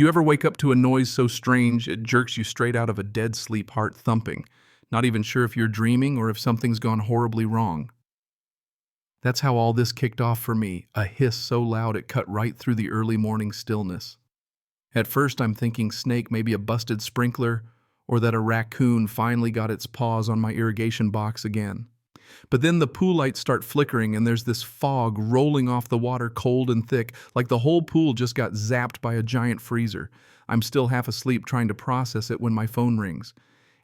You ever wake up to a noise so strange it jerks you straight out of a dead sleep, heart thumping, not even sure if you're dreaming or if something's gone horribly wrong? That's how all this kicked off for me, a hiss so loud it cut right through the early morning stillness. At first I'm thinking snake, maybe a busted sprinkler, or that a raccoon finally got its paws on my irrigation box again. But then the pool lights start flickering and there's this fog rolling off the water, cold and thick, like the whole pool just got zapped by a giant freezer. I'm still half asleep trying to process it when my phone rings.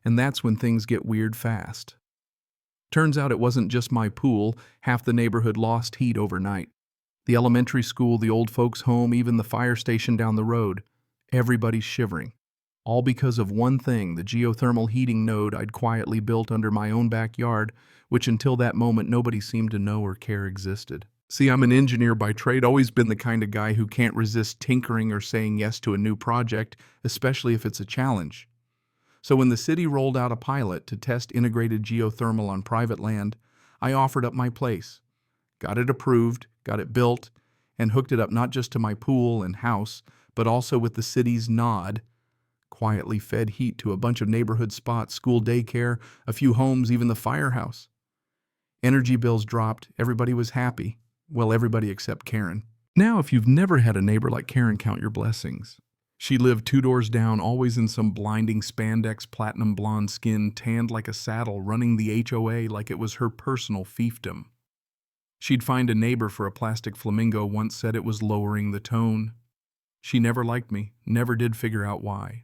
And that's when things get weird fast. Turns out it wasn't just my pool, half the neighborhood lost heat overnight. The elementary school, the old folks' home, even the fire station down the road. Everybody's shivering. All because of one thing, the geothermal heating node I'd quietly built under my own backyard, which until that moment nobody seemed to know or care existed. See, I'm an engineer by trade, always been the kind of guy who can't resist tinkering or saying yes to a new project, especially if it's a challenge. So when the city rolled out a pilot to test integrated geothermal on private land, I offered up my place. Got it approved, got it built, and hooked it up not just to my pool and house, but also with the city's nod. Quietly fed heat to a bunch of neighborhood spots, school daycare, a few homes, even the firehouse. Energy bills dropped, everybody was happy. Well, everybody except Karen. Now, if you've never had a neighbor like Karen, count your blessings. She lived 2 doors down, always in some blinding spandex, platinum blonde skin, tanned like a saddle, running the HOA like it was her personal fiefdom. She'd find a neighbor for a plastic flamingo, once said it was lowering the tone. She never liked me, never did figure out why.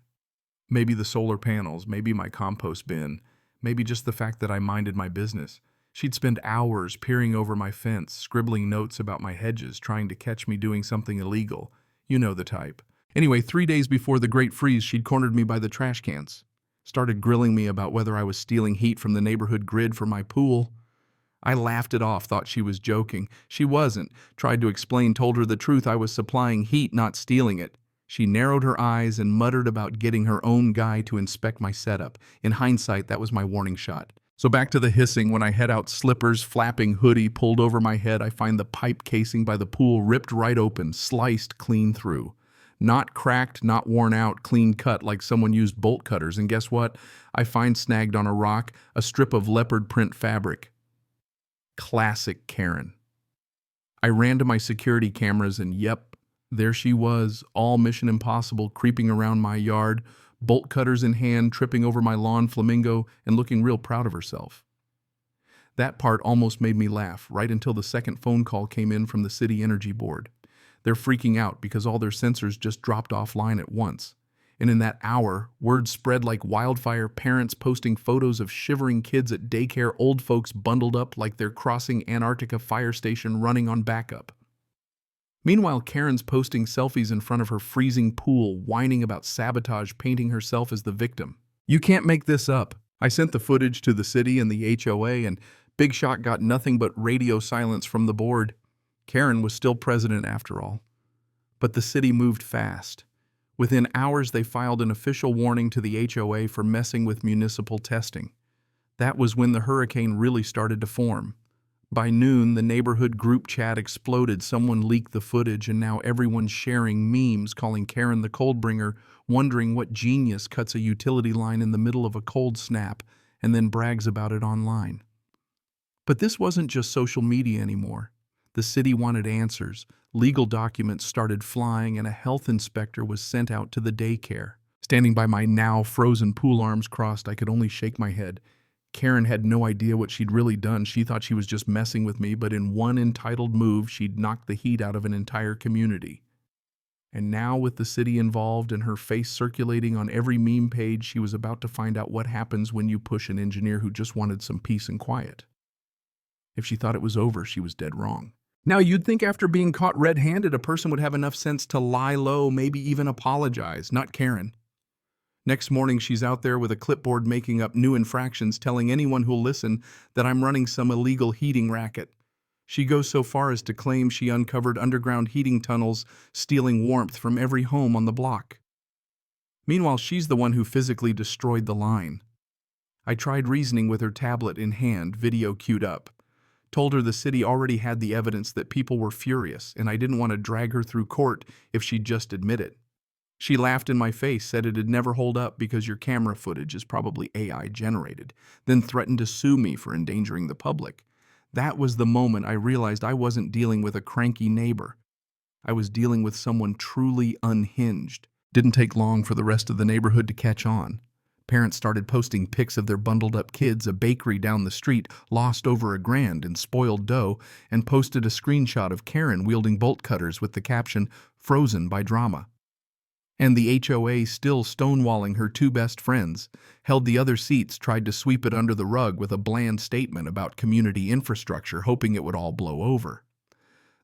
Maybe the solar panels, maybe my compost bin, maybe just the fact that I minded my business. She'd spend hours peering over my fence, scribbling notes about my hedges, trying to catch me doing something illegal. You know the type. Anyway, 3 days before the Great Freeze, she'd cornered me by the trash cans. Started grilling me about whether I was stealing heat from the neighborhood grid for my pool. I laughed it off, thought she was joking. She wasn't. Tried to explain, told her the truth, I was supplying heat, not stealing it. She narrowed her eyes and muttered about getting her own guy to inspect my setup. In hindsight, that was my warning shot. So back to the hissing. When I head out, slippers, flapping hoodie pulled over my head, I find the pipe casing by the pool ripped right open, sliced clean through. Not cracked, not worn out, clean cut like someone used bolt cutters. And guess what? I find snagged on a rock a strip of leopard print fabric. Classic Karen. I ran to my security cameras and yep, there she was, all Mission Impossible, creeping around my yard, bolt cutters in hand, tripping over my lawn flamingo, and looking real proud of herself. That part almost made me laugh, right until the second phone call came in from the City Energy Board. They're freaking out because all their sensors just dropped offline at once. And in that hour, word spread like wildfire, parents posting photos of shivering kids at daycare, old folks bundled up like they're crossing Antarctica fire station running on backup. Meanwhile, Karen's posting selfies in front of her freezing pool, whining about sabotage, painting herself as the victim. You can't make this up. I sent the footage to the city and the HOA, and Big Shot got nothing but radio silence from the board. Karen was still president after all. But the city moved fast. Within hours, they filed an official warning to the HOA for messing with municipal testing. That was when the hurricane really started to form. By noon, the neighborhood group chat exploded. Someone leaked the footage, and now everyone's sharing memes calling Karen the cold bringer, wondering what genius cuts a utility line in the middle of a cold snap and then brags about it online. But this wasn't just social media anymore. The city wanted answers. Legal documents started flying, and a health inspector was sent out to the daycare. Standing by my now frozen pool, arms crossed, I could only shake my head. Karen had no idea what she'd really done. She thought she was just messing with me, but in one entitled move, she'd knocked the heat out of an entire community. And now, with the city involved and her face circulating on every meme page, she was about to find out what happens when you push an engineer who just wanted some peace and quiet. If she thought it was over, she was dead wrong. Now, you'd think after being caught red-handed, a person would have enough sense to lie low, maybe even apologize. Not Karen. Next morning, she's out there with a clipboard making up new infractions, telling anyone who'll listen that I'm running some illegal heating racket. She goes so far as to claim she uncovered underground heating tunnels, stealing warmth from every home on the block. Meanwhile, she's the one who physically destroyed the line. I tried reasoning with her tablet in hand, video queued up. Told her the city already had the evidence that people were furious, and I didn't want to drag her through court if she'd just admit it. She laughed in my face, said it'd never hold up because your camera footage is probably AI generated, then threatened to sue me for endangering the public. That was the moment I realized I wasn't dealing with a cranky neighbor. I was dealing with someone truly unhinged. Didn't take long for the rest of the neighborhood to catch on. Parents started posting pics of their bundled up kids, a bakery down the street lost over $1,000 in spoiled dough, and posted a screenshot of Karen wielding bolt cutters with the caption, "Frozen by drama." And the HOA, still stonewalling her two best friends, held the other seats, tried to sweep it under the rug with a bland statement about community infrastructure, hoping it would all blow over.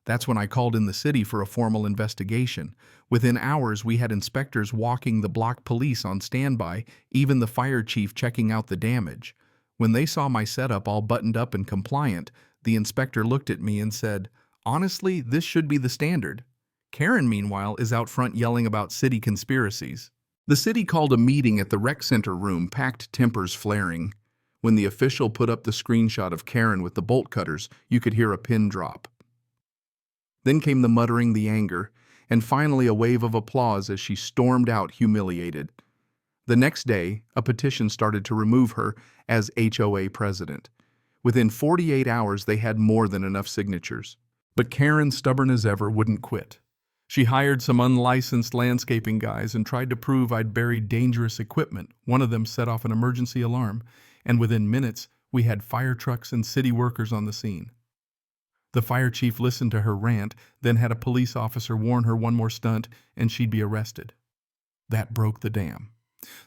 That's when I called in the city for a formal investigation. Within hours, we had inspectors walking the block, police on standby, even the fire chief checking out the damage. When they saw my setup all buttoned up and compliant, the inspector looked at me and said, "Honestly, this should be the standard." Karen, meanwhile, is out front yelling about city conspiracies. The city called a meeting at the rec center room, packed tempers flaring. When the official put up the screenshot of Karen with the bolt cutters, you could hear a pin drop. Then came the muttering, the anger, and finally a wave of applause as she stormed out humiliated. The next day, a petition started to remove her as HOA president. Within 48 hours, they had more than enough signatures. But Karen, stubborn as ever, wouldn't quit. She hired some unlicensed landscaping guys and tried to prove I'd buried dangerous equipment. One of them set off an emergency alarm, and within minutes, we had fire trucks and city workers on the scene. The fire chief listened to her rant, then had a police officer warn her one more stunt and she'd be arrested. That broke the dam.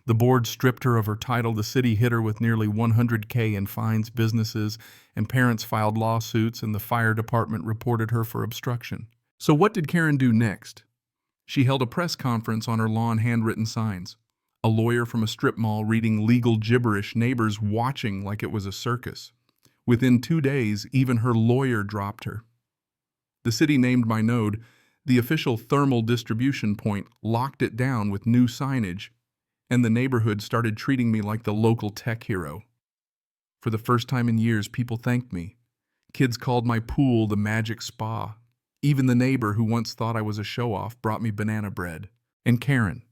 The board stripped her of her title, the city hit her with nearly $100K in fines, businesses and parents filed lawsuits, and the fire department reported her for obstruction. So what did Karen do next? She held a press conference on her lawn, handwritten signs. A lawyer from a strip mall reading legal gibberish, neighbors watching like it was a circus. Within 2 days, even her lawyer dropped her. The city named my node, the official thermal distribution point, locked it down with new signage, and the neighborhood started treating me like the local tech hero. For the first time in years, people thanked me. Kids called my pool the magic spa. Even the neighbor who once thought I was a show-off brought me banana bread. And Karen,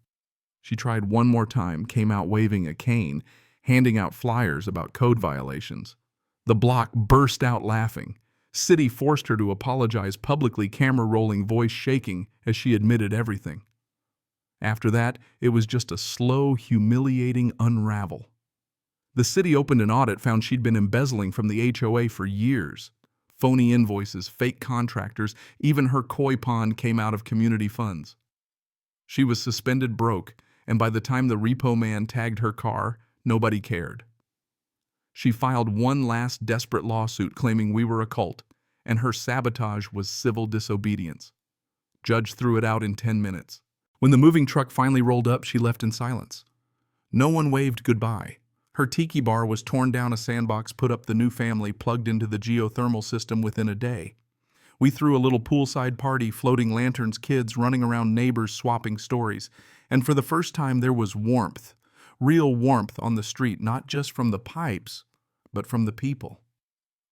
she tried one more time, came out waving a cane, handing out flyers about code violations. The block burst out laughing. City forced her to apologize publicly, camera rolling, voice shaking as she admitted everything. After that, it was just a slow, humiliating unravel. The city opened an audit, found she'd been embezzling from the HOA for years. Phony invoices, fake contractors, even her koi pond came out of community funds. She was suspended, broke, and by the time the repo man tagged her car, nobody cared. She filed one last desperate lawsuit claiming we were a cult, and her sabotage was civil disobedience. Judge threw it out in 10 minutes. When the moving truck finally rolled up, she left in silence. No one waved goodbye. Her tiki bar was torn down, a sandbox put up, the new family plugged into the geothermal system within a day. We threw a little poolside party, floating lanterns, kids running around, neighbors swapping stories. And for the first time there was warmth, real warmth on the street, not just from the pipes, but from the people.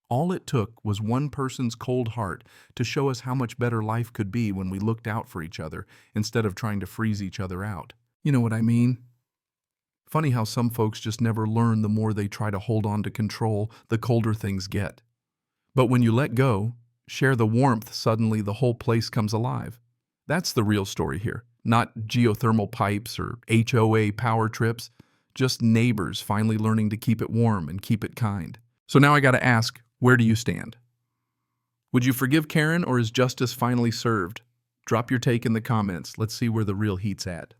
All it took was one person's cold heart to show us how much better life could be when we looked out for each other instead of trying to freeze each other out. You know what I mean? Funny how some folks just never learn. The more they try to hold on to control, the colder things get. But when you let go, share the warmth, suddenly the whole place comes alive. That's the real story here. Not geothermal pipes or HOA power trips, just neighbors finally learning to keep it warm and keep it kind. So now I gotta ask, where do you stand? Would you forgive Karen, or is justice finally served? Drop your take in the comments. Let's see where the real heat's at.